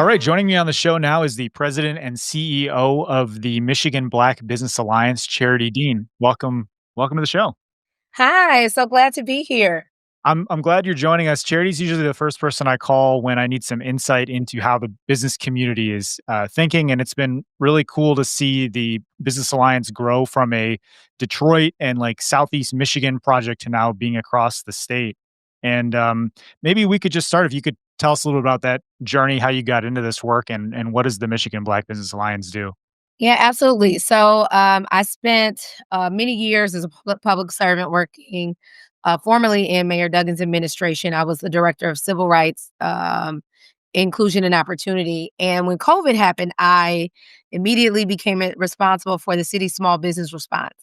All right, joining me on the show now is the president and CEO of the Michigan Black Business Alliance, Charity Dean. Welcome to the show. Hi, so glad to be here. I'm glad you're joining us. Charity's usually the first person I call when I need some insight into how the business community is thinking, and it's been really cool to see the Business Alliance grow from a Detroit and like Southeast Michigan project to now being across the state. And maybe we could just start if you could tell us a little about that journey, how you got into this work, and what does the Michigan Black Business Alliance do? Yeah, absolutely. I spent many years as a public servant working formerly in Mayor Duggan's administration. I was the director of civil rights, inclusion, and opportunity. And when COVID happened, I immediately became responsible for the city's small business response.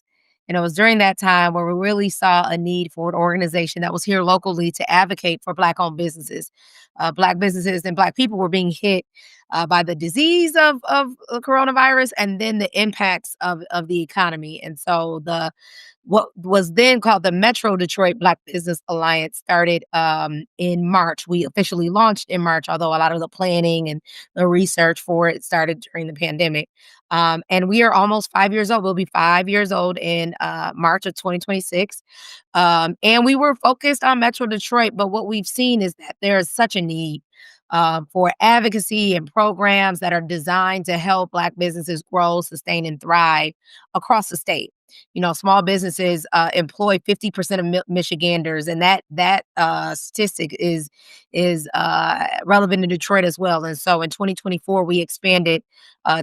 And it was during that time where we really saw a need for an organization that was here locally to advocate for Black-owned businesses. Black businesses and Black people were being hit by the disease of the coronavirus and then the impacts of the economy. And so the what was then called the Metro Detroit Black Business Alliance started in March. We officially launched in March, although a lot of the planning and the research for it started during the pandemic. And we are almost 5 years old. We'll be 5 years old in March of 2026. And we were focused on Metro Detroit, but what we've seen is that there is such a need for advocacy and programs that are designed to help Black businesses grow, sustain, and thrive across the state. You know, small businesses employ 50% of Michiganders, and that statistic is relevant to Detroit as well. And so, in 2024, we expanded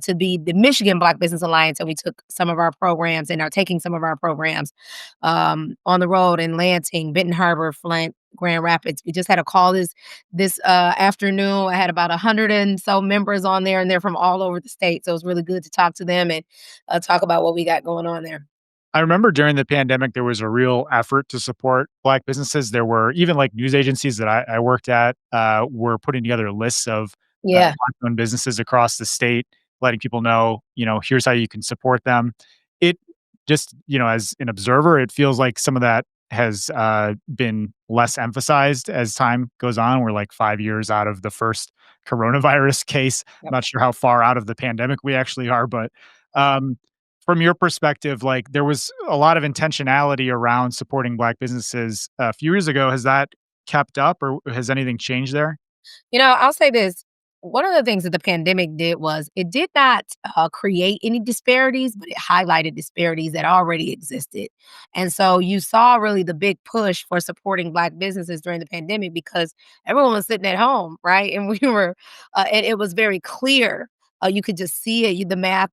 to be the Michigan Black Business Alliance, and we took some of our programs and are taking some of our programs on the road in Lansing, Benton Harbor, Flint, Grand Rapids. We just had a call this afternoon. I had about 100 and so members on there, and they're from all over the state. So it was really good to talk to them and talk about what we got going on there. I remember during the pandemic, there was a real effort to support Black businesses. There were even like news agencies that I worked at were putting together lists of Yeah. Black-owned businesses across the state, letting people know, here's how you can support them. It just, as an observer, it feels like some of that has been less emphasized as time goes on. We're like 5 years out of the first coronavirus case. I'm Yep. not sure how far out of the pandemic we actually are, but um, from your perspective, like there was a lot of intentionality around supporting Black businesses a few years ago. Has that kept up or has anything changed there? You know, I'll say this. One of the things that the pandemic did was it did not create any disparities, but it highlighted disparities that already existed. And so you saw really the big push for supporting Black businesses during the pandemic because everyone was sitting at home, right? And and it was very clear. You could just see it. The math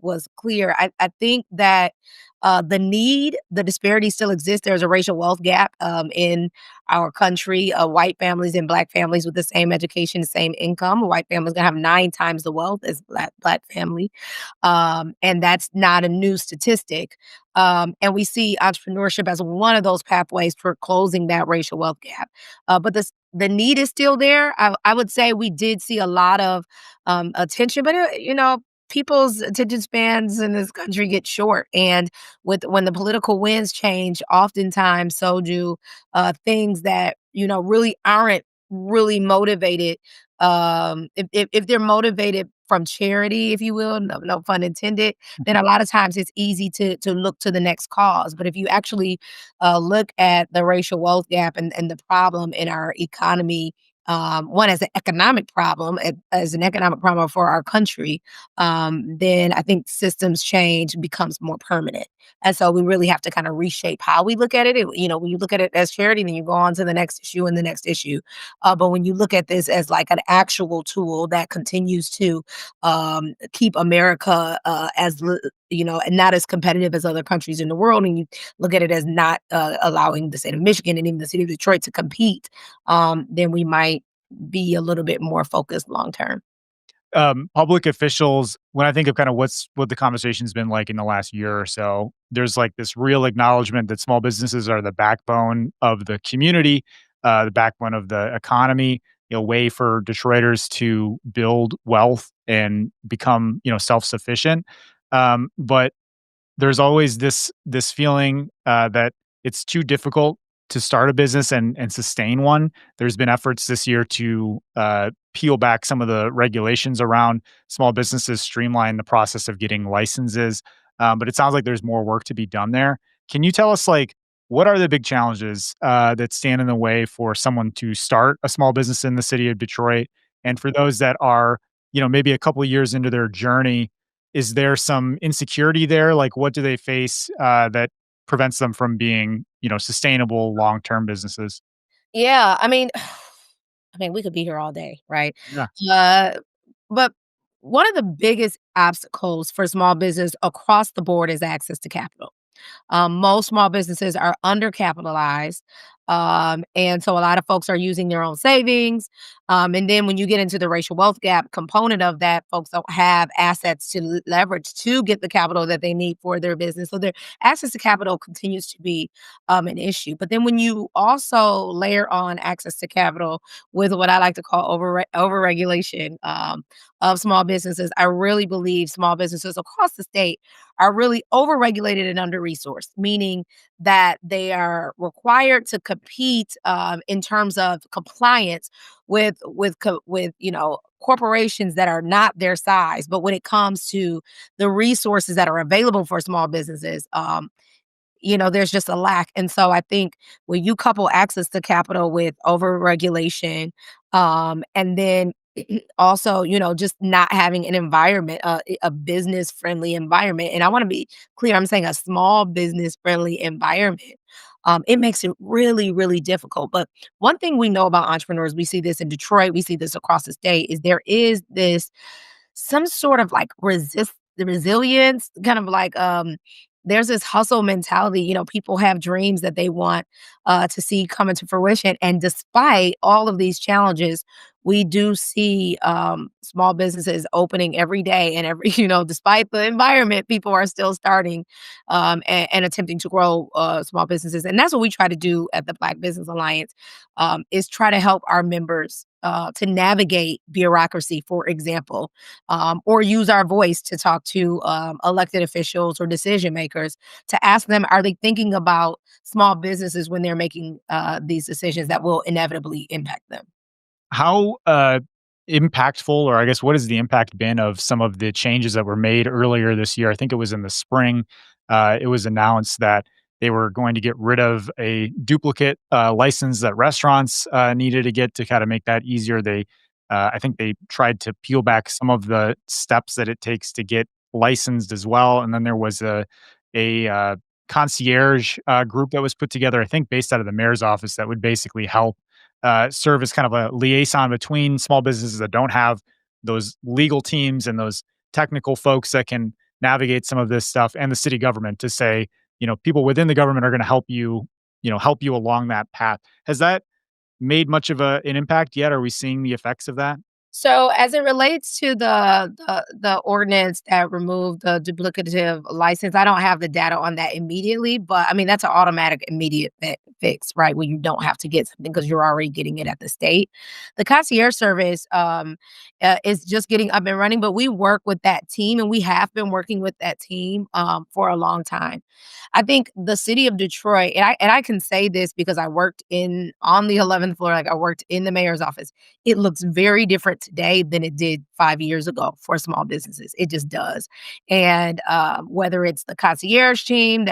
was clear. I think that the disparity still exists. There's a racial wealth gap in our country. White families and Black families with the same education, same income. A white family's gonna have 9 times the wealth as Black family, and that's not a new statistic. And we see entrepreneurship as one of those pathways for closing that racial wealth gap. But the need is still there. I would say we did see a lot of attention, but people's attention spans in this country get short, and when the political winds change, oftentimes so do things that really aren't really motivated. If they're motivated from charity, if you will, no pun intended, then a lot of times it's easy to look to the next cause. But if you actually look at the racial wealth gap and the problem in our economy, one as an economic problem, as an economic problem for our country, then I think systems change becomes more permanent. And so we really have to kind of reshape how we look at it. When you look at it as charity, then you go on to the next issue and the next issue. But when you look at this as like an actual tool that continues to keep America and not as competitive as other countries in the world, and you look at it as not allowing the state of Michigan and even the city of Detroit to compete, then we might be a little bit more focused long term. Public officials, when I think of kind of what the conversation's been like in the last year or so, there's like this real acknowledgement that small businesses are the backbone of the community, the backbone of the economy, a way for Detroiters to build wealth and become, self-sufficient. But there's always this feeling that it's too difficult to start a business and sustain one. There's been efforts this year to peel back some of the regulations around small businesses, streamline the process of getting licenses. But it sounds like there's more work to be done there. Can you tell us, like, what are the big challenges that stand in the way for someone to start a small business in the city of Detroit? And for those that are, maybe a couple of years into their journey, is there some insecurity there? Like, what do they face that prevents them from being, sustainable long-term businesses? Yeah, I mean, we could be here all day, right? Yeah. Uh, but one of the biggest obstacles for small business across the board is access to capital. Most small businesses are undercapitalized. And so a lot of folks are using their own savings. And then when you get into the racial wealth gap component of that, folks don't have assets to leverage to get the capital that they need for their business. So their access to capital continues to be an issue. But then when you also layer on access to capital with what I like to call overregulation of small businesses, I really believe small businesses across the state are really overregulated and under-resourced, meaning that they are required to compete in terms of compliance with corporations that are not their size. But when it comes to the resources that are available for small businesses, there's just a lack. And so I think when you couple access to capital with overregulation, and then also, just not having an environment, a business friendly environment. And I want to be clear, I'm saying a small business friendly environment. It makes it really, really difficult. But one thing we know about entrepreneurs, we see this in Detroit, we see this across the state, is there is this some sort of like the resilience, kind of like there's this hustle mentality. People have dreams that they want to see come into fruition. And despite all of these challenges, we do see small businesses opening every day. And despite the environment, people are still starting and attempting to grow small businesses. And that's what we try to do at the Black Business Alliance, is try to help our members to navigate bureaucracy, for example, or use our voice to talk to elected officials or decision makers to ask them, are they thinking about small businesses when they're making these decisions that will inevitably impact them? How impactful, or I guess, what has the impact been of some of the changes that were made earlier this year? I think it was in the spring. It was announced that they were going to get rid of a duplicate license that restaurants needed to get to kind of make that easier. I think they tried to peel back some of the steps that it takes to get licensed as well. And then there was a concierge group that was put together, I think, based out of the mayor's office, that would basically help serve as kind of a liaison between small businesses that don't have those legal teams and those technical folks that can navigate some of this stuff, and the city government, to say, people within the government are going to help you along that path. Has that made much of an impact yet? Are we seeing the effects of that? So, as it relates to the ordinance that removed the duplicative license, I don't have the data on that immediately, but I mean that's an automatic immediate fix, right? Where you don't have to get something because you're already getting it at the state. The concierge service is just getting up and running, but we work with that team, and we have been working with that team for a long time. I think the city of Detroit, and I can say this because I worked in on the 11th floor, like I worked in the mayor's office. It looks very different today than it did 5 years ago for small businesses. It just does. And whether it's the concierge team,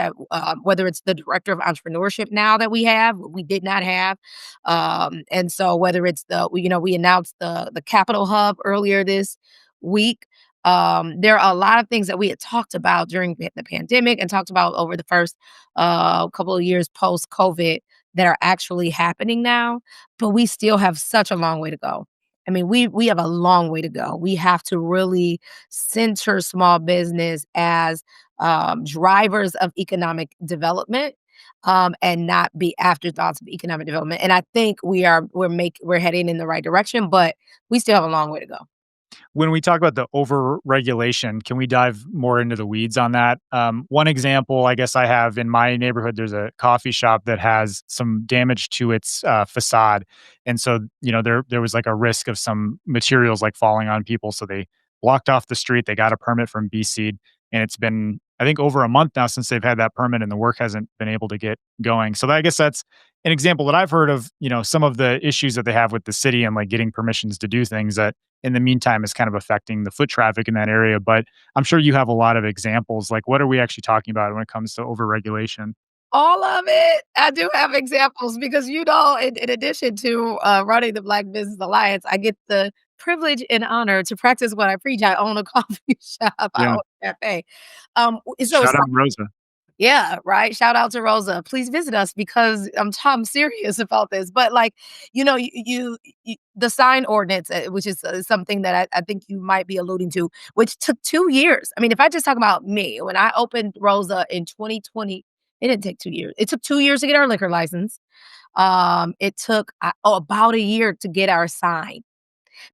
whether it's the director of entrepreneurship now that we did not have, and so whether it's we announced the capital hub earlier this week. There are a lot of things that we had talked about during the pandemic and talked about over the first couple of years post COVID that are actually happening now, but we still have such a long way to go. I mean, we have a long way to go. We have to really center small business as drivers of economic development, and not be afterthoughts of economic development. And I think we're heading in the right direction, but we still have a long way to go. When we talk about the over regulation, can we dive more into the weeds on that? One example, I guess, I have in my neighborhood, there's a coffee shop that has some damage to its facade. And so, there was like a risk of some materials like falling on people. So they blocked off the street. They got a permit from BC, and it's been, I think, over a month now since they've had that permit, and the work hasn't been able to get going. So I guess that's an example that I've heard of, some of the issues that they have with the city and like getting permissions to do things that in the meantime is kind of affecting the foot traffic in that area. But I'm sure you have a lot of examples. Like, what are we actually talking about when it comes to overregulation? All of it. I do have examples because, in addition to, running the Black Business Alliance, I get the privilege and honor to practice what I preach. I own a coffee shop. I Yeah. own a cafe. So it's Shout out Rosa. yeah, right? Shout out to Rosa. Please visit us because I'm serious about this. But, like, the sign ordinance, which is, something that I think you might be alluding to, which took 2 years. I mean, if I just talk about me, when I opened Rosa in 2020, it didn't take 2 years. It took 2 years to get our liquor license. It took, about a year to get our sign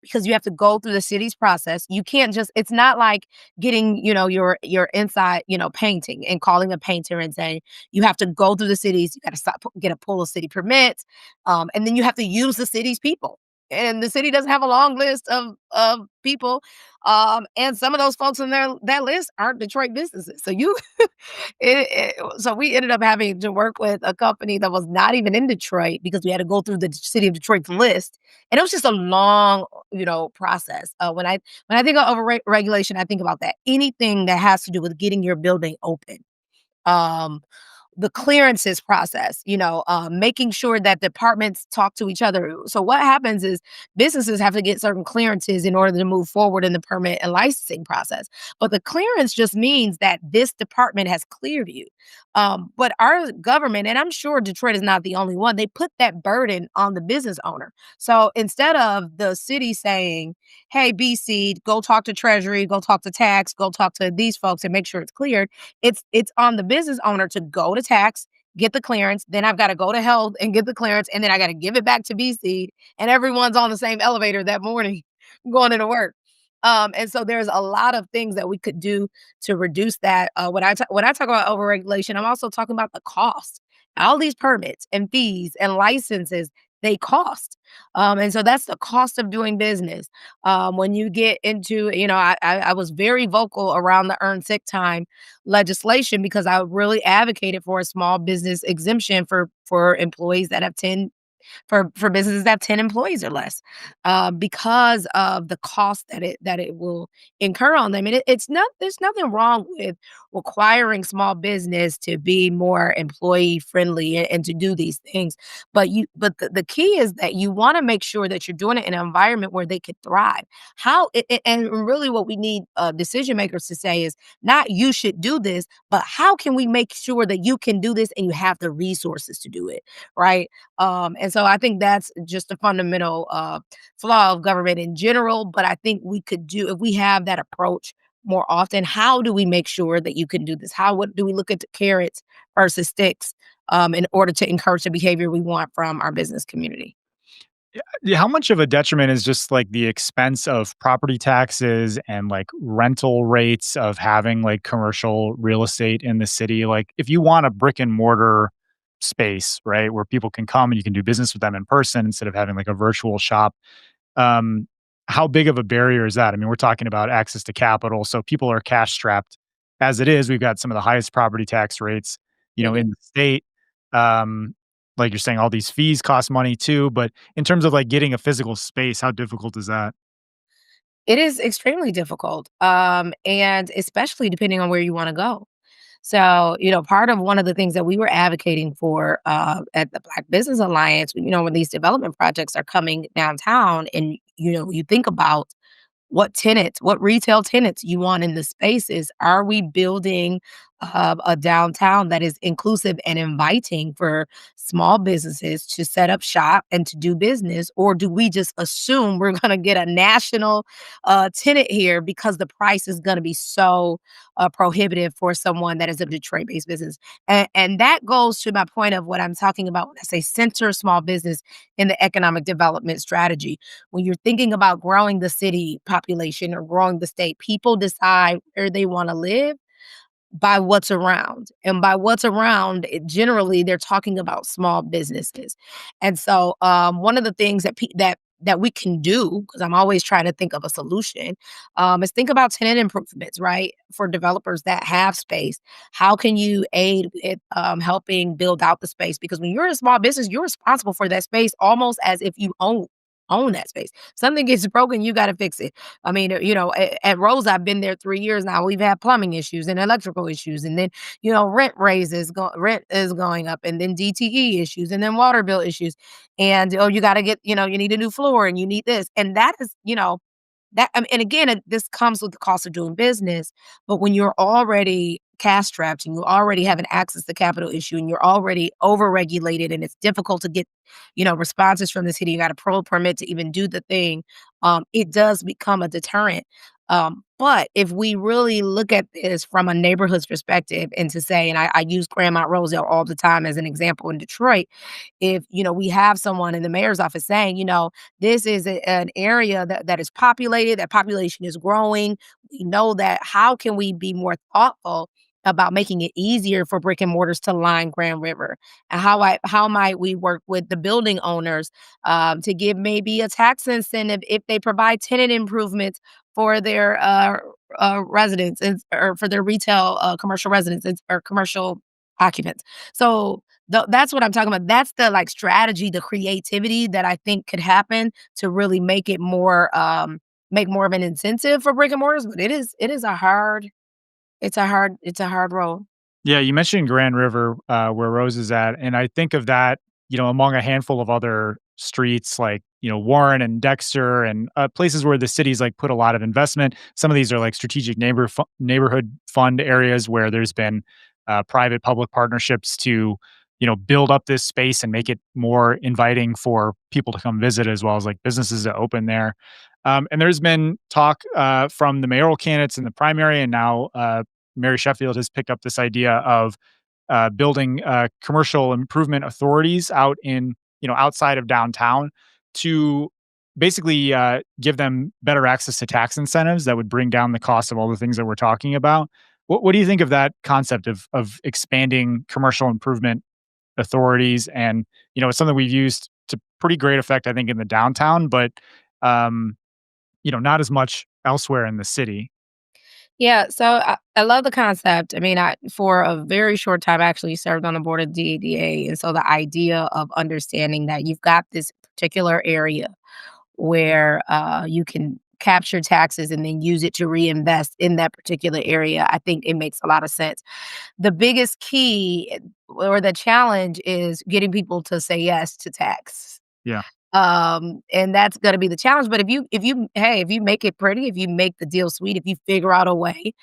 because you have to go through the city's process. You can't just it's not like getting, your inside, painting and calling a painter and saying, you have to go through the cities, you gotta stop get a pull of city permits, and then you have to use the city's people. And the city doesn't have a long list of people, and some of those folks in that list aren't Detroit businesses. So so we ended up having to work with a company that was not even in Detroit because we had to go through the city of Detroit's list, and it was just a long, process. When I think of regulation, I think about that. Anything that has to do with getting your building open. Um, the clearances process, making sure that departments talk to each other. So what happens is businesses have to get certain clearances in order to move forward in the permit and licensing process. But the clearance just means that this department has cleared you. But our government, and I'm sure Detroit is not the only one, they put that burden on the business owner. So instead of the city saying, hey, BC, go talk to Treasury, go talk to tax, go talk to these folks and make sure it's cleared, it's on the business owner to go to tax, get the clearance, then I've gotta go to health and get the clearance, and then I gotta give it back to BC, and everyone's on the same elevator that morning going into work. And so there's a lot of things that we could do to reduce that. When I talk about overregulation, I'm also talking about the cost. All these permits and fees and licenses, they cost. And so that's the cost of doing business. When you get into, I was very vocal around the earned sick time legislation because I really advocated for a small business exemption for employees that have 10 for businesses that have 10 employees or less, because of the cost that it will incur on them. And it's not there's nothing wrong with requiring small business to be more employee friendly and to do these things. But the key is that you want to make sure that you're doing it in an environment where they could thrive. And really what we need decision makers to say is not you should do this, but how can we make sure that you can do this and you have the resources to do it, right? And so I think that's just a fundamental flaw of government in general. But I think we could do if we have that approach more often. How do we make sure that you can do this? What do we look at the carrots versus sticks in order to encourage the behavior we want from our business community? Yeah, how much of a detriment is just like the expense of property taxes and like rental rates of having like commercial real estate in the city? Like, if you want a brick and mortar space, right, where people can come and you can do business with them in person instead of having like a virtual shop, um, how big of a barrier is that? I mean, we're talking about access to capital. So people are cash strapped as it is. We've got some of the highest property tax rates, We do. in the state. Um, like you're saying, all these fees cost money too. But in terms of like getting a physical space, how difficult is that? It is extremely difficult, and especially depending on where you want to go. So, part of one of the things that we were advocating for at the Black Business Alliance, when these development projects are coming downtown and, you think about what retail tenants you want in the spaces. Are we building a downtown that is inclusive and inviting for small businesses to set up shop and to do business? Or do we just assume we're going to get a national tenant here because the price is going to be so prohibitive for someone that is a Detroit based business? And that goes to my point of what I'm talking about when I say center small business in the economic development strategy. When you're thinking about growing the city population or growing the state, people decide where they want to live by what's around. And by what's around, generally they're talking about small businesses. And so one of the things that that we can do, because I'm always trying to think of a solution, is think about tenant improvements, right? For developers that have space, how can you aid with helping build out the space? Because when you're a small business, you're responsible for that space almost as if you own that space. Something gets broken, you got to fix it. I mean, at Rose, I've been there 3 years now. We've had plumbing issues and electrical issues, and then rent is going up, and then DTE issues, and then water bill issues, and you got to get you need a new floor, and you need this, and that is and again, this comes with the cost of doing business. But when you're already cash strapped and you already have an access to capital issue and you're already overregulated and it's difficult to get, responses from the city, you got a pro permit to even do the thing. It does become a deterrent. But if we really look at this from a neighborhood's perspective and to say, and I use Grandmont Roselle all the time as an example in Detroit, if we have someone in the mayor's office saying, this is an area that is populated, that population is growing. We know that. How can we be more thoughtful about making it easier for brick and mortars to line Grand River? And how might we work with the building owners to give maybe a tax incentive if they provide tenant improvements for their residents or for their retail commercial residents or commercial occupants. So that's what I'm talking about. That's the like strategy, the creativity that I think could happen to really make more of an incentive for brick and mortars. But it is a hard role. Yeah, you mentioned Grand River, where Rose is at, and I think of that, among a handful of other streets like, Warren and Dexter and places where the city's like put a lot of investment. Some of these are like strategic neighborhood fund areas where there's been private public partnerships to, build up this space and make it more inviting for people to come visit as well as like businesses to open there. And there's been talk from the mayoral candidates in the primary, and now Mary Sheffield has picked up this idea of building commercial improvement authorities out in outside of downtown to basically give them better access to tax incentives that would bring down the cost of all the things that we're talking about. What do you think of that concept of expanding commercial improvement authorities? And it's something we've used to pretty great effect, I think, in the downtown, but um, not as much elsewhere in the city. Yeah, so I love the concept. I mean, I for a very short time I actually served on the board of DADA, and so the idea of understanding that you've got this particular area where you can capture taxes and then use it to reinvest in that particular area, I think it makes a lot of sense. The biggest key or the challenge is getting people to say yes to tax. Yeah. And that's gonna be the challenge. But if you make it pretty, if you make the deal sweet, if you figure out a way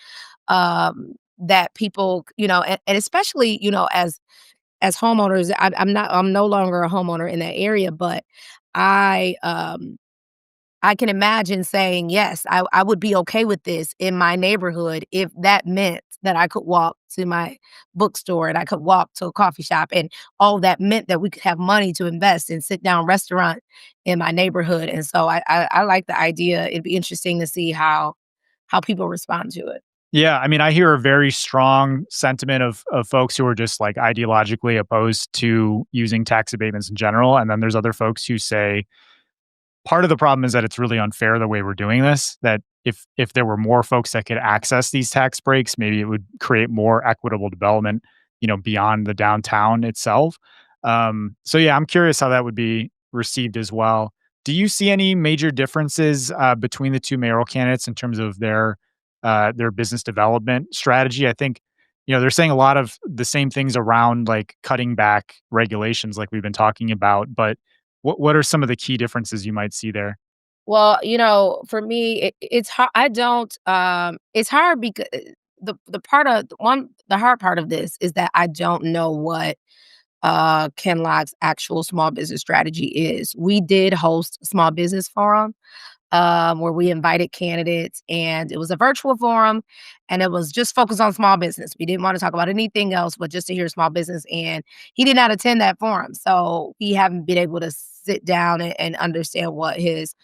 that people, and especially, as homeowners, I'm no longer a homeowner in that area, but I I can imagine saying, "Yes, I would be okay with this in my neighborhood if that meant that I could walk to my bookstore and I could walk to a coffee shop, and all that meant that we could have money to invest in sit-down restaurant in my neighborhood." And so I like the idea. It'd be interesting to see how people respond to it. Yeah, I mean, I hear a very strong sentiment of folks who are just like ideologically opposed to using tax abatements in general, and then there's other folks who say part of the problem is that it's really unfair the way we're doing this, that if there were more folks that could access these tax breaks, maybe it would create more equitable development, beyond the downtown itself. So yeah, I'm curious how that would be received as well. Do you see any major differences between the two mayoral candidates in terms of their business development strategy? I think, they're saying a lot of the same things around like cutting back regulations like we've been talking about, but what are some of the key differences you might see there? Well, for me, it's hard. I don't. It's hard because the hard part of this is that I don't know what Ken Logg's actual small business strategy is. We did host a small business forum where we invited candidates, and it was a virtual forum, and it was just focused on small business. We didn't want to talk about anything else, but just to hear small business. And he did not attend that forum, so we haven't been able to sit down and understand what his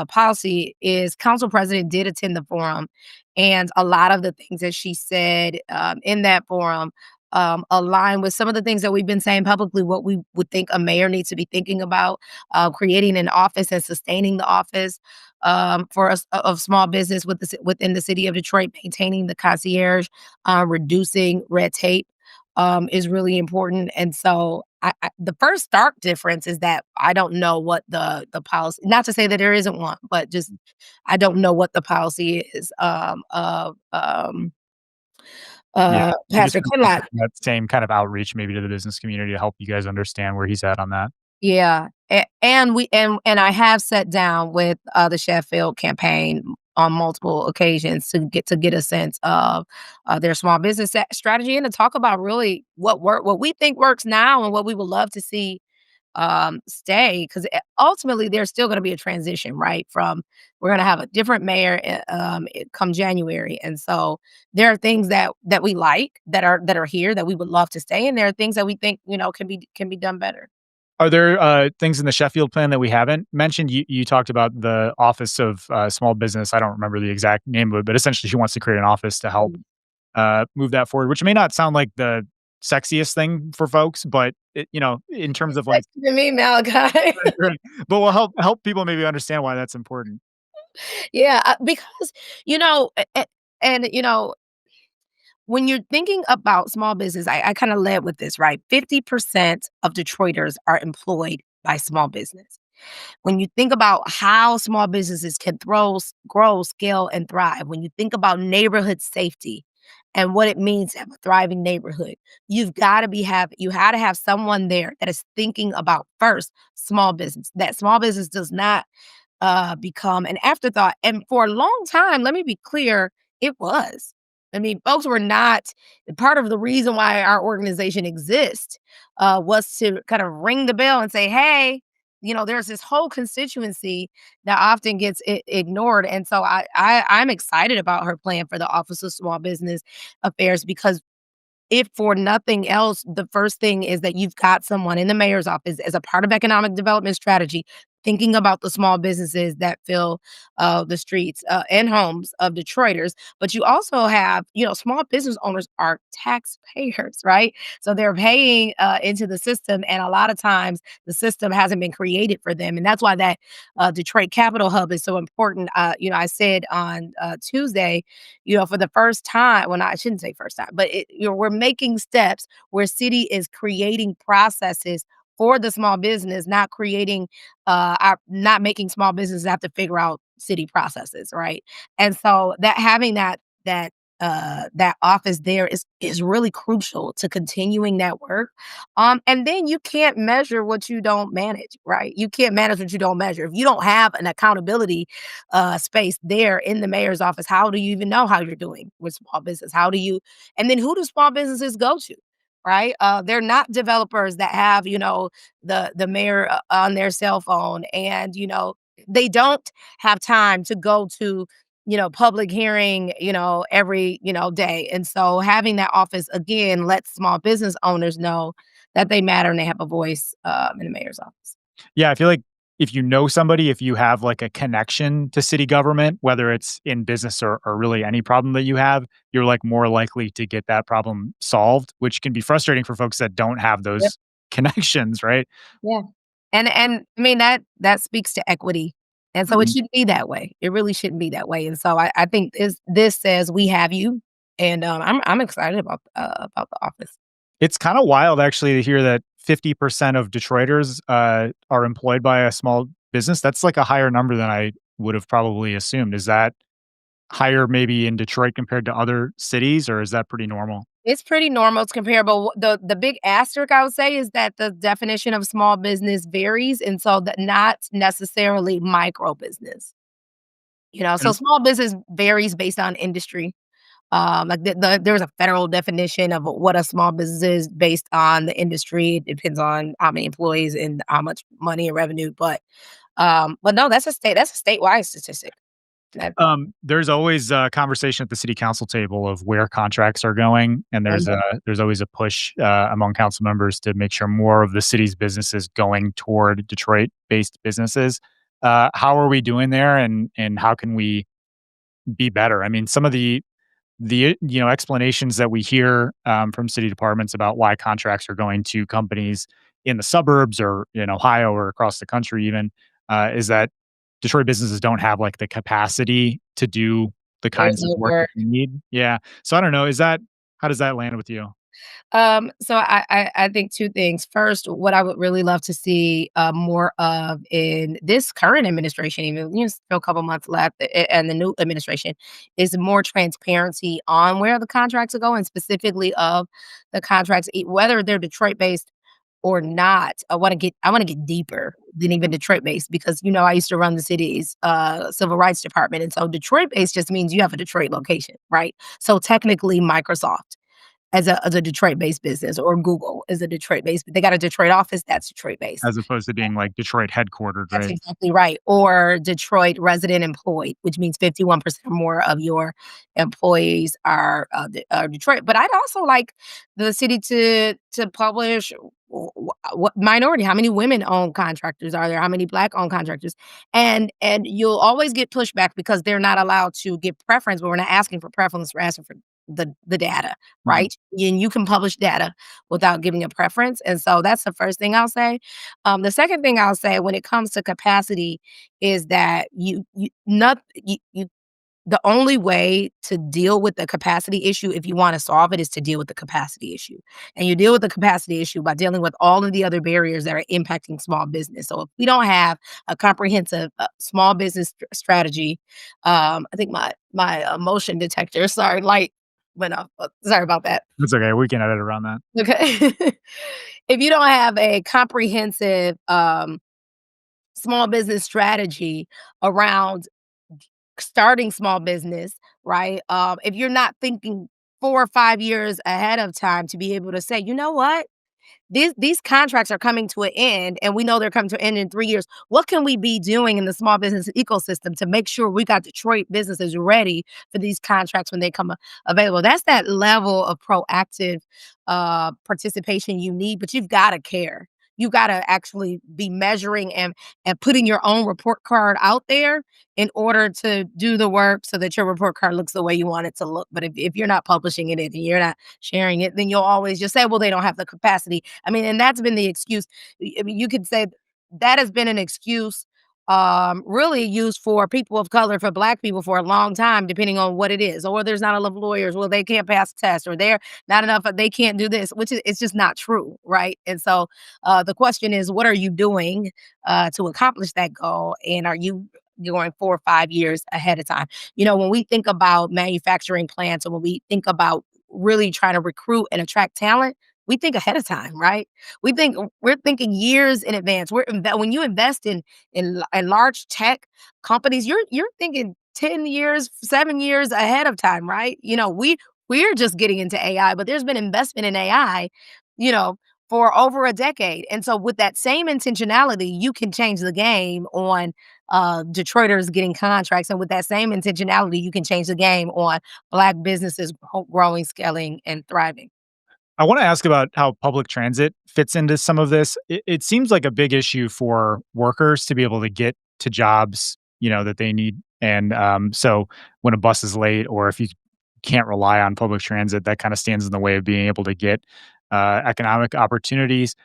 policy is. Council president did attend the forum, and a lot of the things that she said in that forum align with some of the things that we've been saying publicly, what we would think a mayor needs to be thinking about, creating an office and sustaining the office for us of small business within the city of Detroit, maintaining the concierge, reducing red tape is really important. And so the first stark difference is that I don't know what the policy. Not to say that there isn't one, but just I don't know what the policy is of Yeah. You just Pastor kinda want Kinlock. that same kind of outreach maybe to the business community to help you guys understand where he's at on that. Yeah, and I have sat down with, the Sheffield campaign on multiple occasions to get a sense of, their small business strategy and to talk about really what we think works now and what we would love to see, stay, 'cause, ultimately, there's still gonna be a transition, right, from we're gonna have a different mayor, come January, and so there are things that we like that are here that we would love to stay, and there are things that we think, can be done better. Are there, things in the Sheffield plan that we haven't mentioned? You talked about the Office of, Small Business. I don't remember the exact name of it, but essentially she wants to create an office to help, move that forward, which may not sound like the sexiest thing for folks, but in terms of like Sexy to me, Malachi. right, but will help people maybe understand why that's important. Yeah, because, you know, and, when you're thinking about small business, I kinda led with this, right? 50% of Detroiters are employed by small business. When you think about how small businesses can grow, scale, and thrive, when you think about neighborhood safety and what it means to have a thriving neighborhood, you gotta have someone there that is thinking about first small business. That small business does not become an afterthought. And for a long time, let me be clear, it was. I mean, folks were not part of the reason why our organization exists was to kind of ring the bell and say, hey, there's this whole constituency that often gets ignored. And so I'm excited about her plan for the Office of Small Business Affairs because if for nothing else, the first thing is that you've got someone in the mayor's office as a part of economic development strategy thinking about the small businesses that fill the streets and homes of Detroiters. But you also have, small business owners are taxpayers, right? So they're paying into the system. And a lot of times the system hasn't been created for them. And that's why that Detroit Capital Hub is so important. I said on Tuesday, for the first time, well, I shouldn't say first time, but we're making steps where city is creating processes for the small business, not making small businesses have to figure out city processes, right? And so that having that office there is really crucial to continuing that work. And then you can't measure what you don't manage, right? You can't manage what you don't measure. If you don't have an accountability space there in the mayor's office, how do you even know how you're doing with small business? And then who do small businesses go to? Right? They're not developers that have, the mayor on their cell phone and, they don't have time to go to public hearing, every, day. And so having that office again lets small business owners know that they matter and they have a voice in the mayor's office. Yeah, I feel like if you know somebody, if you have like a connection to city government, whether it's in business or really any problem that you have, you're like more likely to get that problem solved, which can be frustrating for folks that don't have Yep. those connections, right? Yeah. And I mean that speaks to equity. And so it Mhm. shouldn't be that way. It really shouldn't be that way. And so I think this says we have you. And I'm excited about the office. It's kind of wild actually to hear that 50% of Detroiters are employed by a small business. That's like a higher number than I would have probably assumed. Is that higher maybe in Detroit compared to other cities, or is that pretty normal? It's pretty normal, it's comparable. The big asterisk I would say is that the definition of small business varies, and so that not necessarily micro business. So And small business varies based on industry. Like there's a federal definition of what a small business is based on the industry. It depends on how many employees and how much money and revenue. But no, that's a statewide statistic. That, There's always a conversation at the city council table of where contracts are going, and there's always a push among council members to make sure more of the city's businesses going toward Detroit-based businesses. How are we doing there, and how can we be better? I mean, some of the the explanations that we hear from city departments about why contracts are going to companies in the suburbs or in Ohio or across the country even is that Detroit businesses don't have like the capacity to do the There's kinds of no work that word. they need. Yeah. So I don't know. Is that how does that land with you? So I think 2 things. First, what I would really love to see, more of in this current administration, even, still a couple months left, and the new administration, is more transparency on where the contracts are going, specifically of the contracts, whether they're Detroit-based or not. I wanna get deeper than even Detroit-based because, I used to run the city's, civil rights department, and so Detroit-based just means you have a Detroit location, right? So technically, Microsoft as a Detroit-based business, or Google is a Detroit-based, they got a Detroit office, that's Detroit-based. As opposed to being like Detroit headquartered, That's right? exactly right, or Detroit resident employed, which means 51% or more of your employees are Detroit. But I'd also like the city to publish what minority, how many women-owned contractors are there, how many Black-owned contractors, and you'll always get pushback because they're not allowed to give preference, but we're not asking for preference, we're asking for the data, Mhm. right? And you can publish data without giving a preference, and so that's the first thing I'll say. The second thing I'll say when it comes to capacity is that you not you the only way to deal with the capacity issue, if you wanna solve it, is to deal with the capacity issue. And you deal with the capacity issue by dealing with all of the other barriers that are impacting small business. So if we don't have a comprehensive, small business strategy, I think my motion detector, sorry, light went off. Sorry about that. That's okay. We can edit around that. Okay. If you don't have a comprehensive, small business strategy around starting small business, right? If you're not thinking 4 or 5 years ahead of time to be able to say, "You know what? These contracts are coming to an end, and we know they're coming to an end in 3 years. What can we be doing in the small business ecosystem to make sure we got Detroit businesses ready for these contracts when they come available?" That's that level of proactive, participation you need, but you've gotta care. You gotta actually be measuring and putting your own report card out there in order to do the work so that your report card looks the way you want it to look. But if you're not publishing it and you're not sharing it, then you'll always just say, "Well, they don't have the capacity." I mean, and that's been the excuse. I mean, you could say that has been an excuse, really used for people of color, for Black people for a long time, depending on what it is. Or there's not enough lawyers. Well, they can't pass the test, or they're not enough. They can't do this, which is it's just not true, right? And so the question is, what are you doing to accomplish that goal? And are you going 4 or 5 years ahead of time? When we think about manufacturing plants, or when we think about really trying to recruit and attract talent, we think ahead of time, right? We're thinking years in advance. When you invest in large tech companies, you're thinking 10 years, 7 years ahead of time, right? We're just getting into AI, but there's been investment in AI, you know, for over a decade. And so with that same intentionality, you can change the game on Detroiters getting contracts. And with that same intentionality, you can change the game on Black businesses growing, scaling, and thriving. I want to ask about how public transit fits into some of this. It seems like a big issue for workers to be able to get to jobs, that they need. And so when a bus is late, or if you can't rely on public transit, that kind of stands in the way of being able to get economic opportunities.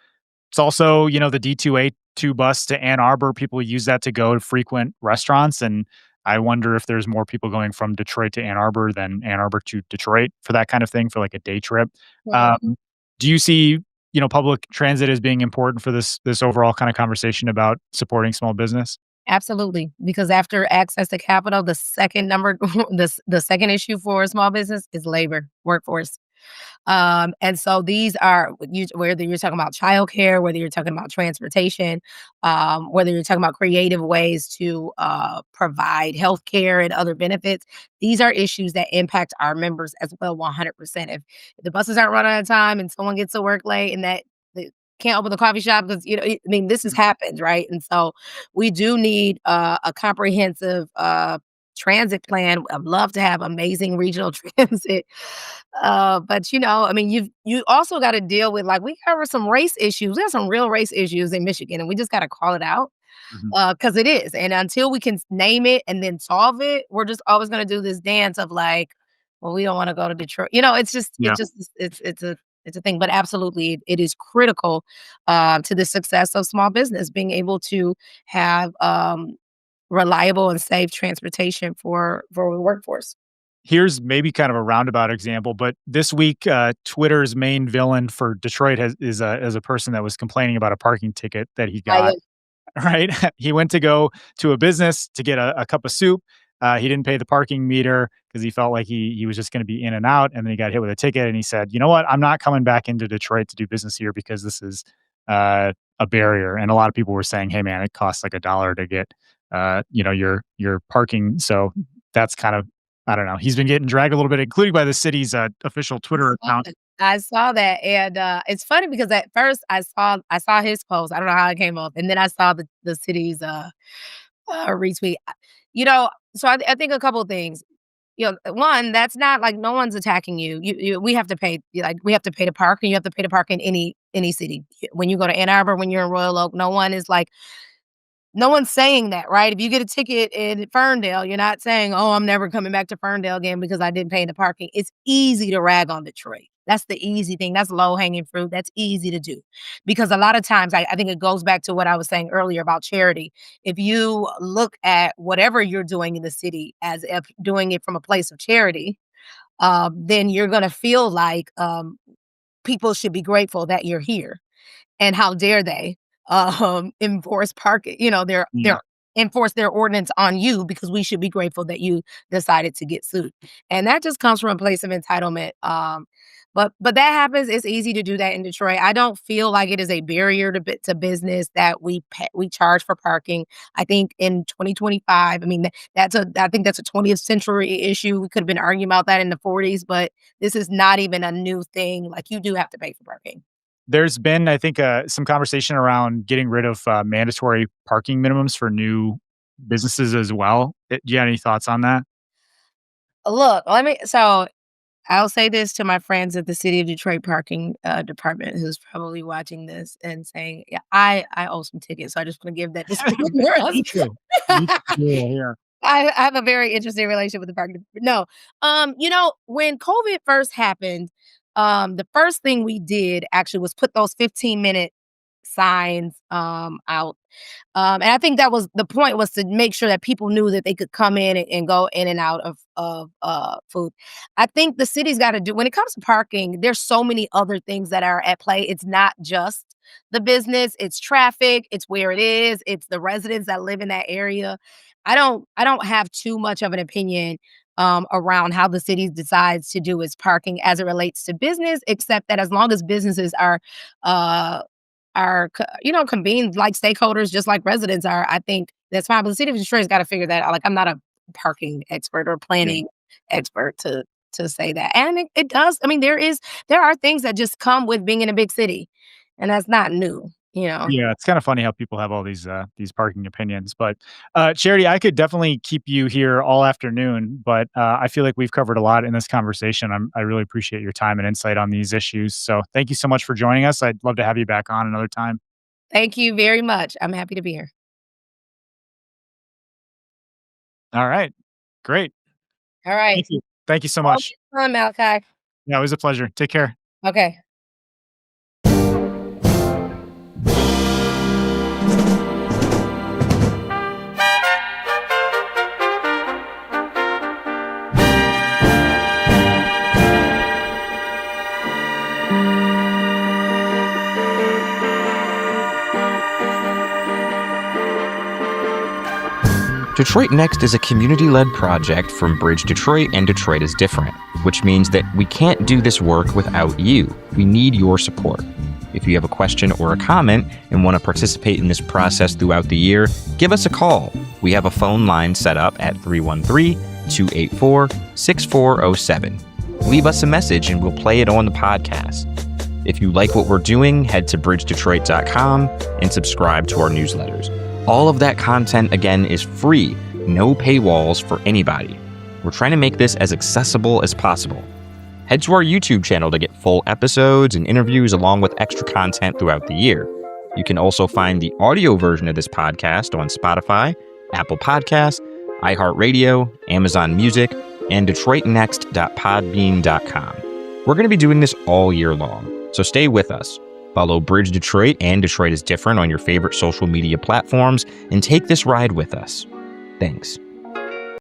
It's also, the D2A2 bus to Ann Arbor. People use that to go to frequent restaurants. And I wonder if there's more people going from Detroit to Ann Arbor than Ann Arbor to Detroit for that kind of thing, for like a day trip. Mhm. Um, do you see, public transit as being important for this overall kind of conversation about supporting small business? Absolutely, because after access to capital, the second number, the second issue for a small business is labor, workforce. And so these are whether you're talking about childcare, whether you're talking about transportation, whether you're talking about creative ways to provide healthcare and other benefits. These are issues that impact our members as well, 100%. If the buses aren't running on time and someone gets to work late and that they can't open the coffee shop because I mean this has happened, right? And so we do need a comprehensive transit plan. I'd love to have amazing regional transit. But I mean, you also got to deal with, like, we cover some race issues. We have some real race issues in Michigan, and we just got to call it out Mhm. because it is. And until we can name it and then solve it, we're just always going to do this dance of like, well, we don't want to go to Detroit. You know, Yeah. it's a thing, but absolutely, it is critical to the success of small business being able to have reliable and safe transportation for the workforce. Here's maybe kind of a roundabout example, but this week, Twitter's main villain for Detroit is a person that was complaining about a parking ticket that he I got. Right? He went to go to a business to get a cup of soup. He didn't pay the parking meter because he felt like he was just gonna be in and out, and then he got hit with a ticket, and he said, "You know what? I'm not coming back into Detroit to do business here because this is, a barrier." And a lot of people were saying, "Hey, man, it costs like $1 to get, your parking." So that's kind of I don't know. He's been getting dragged a little bit, including by the city's, official Twitter saw account. it. I saw that, and, it's funny because at first I saw his post, I don't know how it came up, and then I saw the city's, retweet. You know, so I think a couple of things. You know, one, that's not like no one's attacking you. We have to pay, like, we have to pay to park, and you have to pay to park in any city. When you go to Ann Arbor, when you're in Royal Oak, no one's saying that, right? If you get a ticket in Ferndale, you're not saying, "Oh, I'm never coming back to Ferndale again because I didn't pay the parking." It's easy to rag on Detroit. That's the easy thing. That's low hanging fruit. That's easy to do. Because a lot of times, I think it goes back to what I was saying earlier about charity. If you look at whatever you're doing in the city as if doing it from a place of charity, then you're going to feel like people should be grateful that you're here. And how dare they, enforce parking, Yeah. enforce their ordinance on you because we should be grateful that you decided to get sued. And that just comes from a place of entitlement, but that happens, it's easy to do that in Detroit. I don't feel like it is a barrier to business that we charge for parking. I think in 2025, I mean, I think that's a 20th century issue. We could have been arguing about that in the 40s, but this is not even a new thing, like, you do have to pay for parking. There's been, I think, some conversation around getting rid of, mandatory parking minimums for new businesses as well. Do you have any thoughts on that? Look, let me so I'll say this to my friends at the City of Detroit Parking, Department who's probably watching this and saying, "Yeah, I owe some tickets, so I just wanna give that disclaimer." Me too. Me too. Yeah. I have a very interesting relationship with the parking no, when COVID first happened, the first thing we did actually was put those 15-minute signs, out. And I think that was the point, was to make sure that people knew that they could come in and go in and out of food. I think the city's gotta do when it comes to parking, there's so many other things that are at play. It's not just the business, it's traffic, it's where it is, it's the residents that live in that area. I don't have too much of an opinion, around how the city decides to do its parking as it relates to business, except that as long as businesses uh convened like stakeholders, just like residents are, I think that's fine. But the city of Detroit's got to figure that out. Like, I'm not a parking expert or Yeah. planning expert to say that. And it does. I mean, there are things that just come with being in a big city, and that's not new. You know. Yeah, it's kinda funny how people have all these parking opinions, but, Charity, I could definitely keep you here all afternoon, but, I feel like we've covered a lot in this conversation. I really appreciate your time and insight on these issues, so thank you so much for joining us. I'd love to have you back on another time. Thank you very much. I'm happy to be here. Alright, great. All right. Thank you. Thank you so Well, much. fun, Malachi. Yeah, it was a pleasure. Take care. Okay. Detroit Next is a community-led project from Bridge Detroit and Detroit is Different, which means that we can't do this work without you. We need your support. If you have a question or a comment and want to participate in this process throughout the year, give us a call. We have a phone line set up at 313-284-6407. Leave us a message and we'll play it on the podcast. If you like what we're doing, head to bridgedetroit.com and subscribe to our newsletters. All of that content, again, is free, no paywalls for anybody. We're trying to make this as accessible as possible. Head to our YouTube channel to get full episodes and interviews along with extra content throughout the year. You can also find the audio version of this podcast on Spotify, Apple Podcasts, iHeartRadio, Amazon Music, and detroitnext.podbean.com. We're going to be doing this all year long, so stay with us. Follow Bridge Detroit and Detroit is Different on your favorite social media platforms and take this ride with us. Thanks.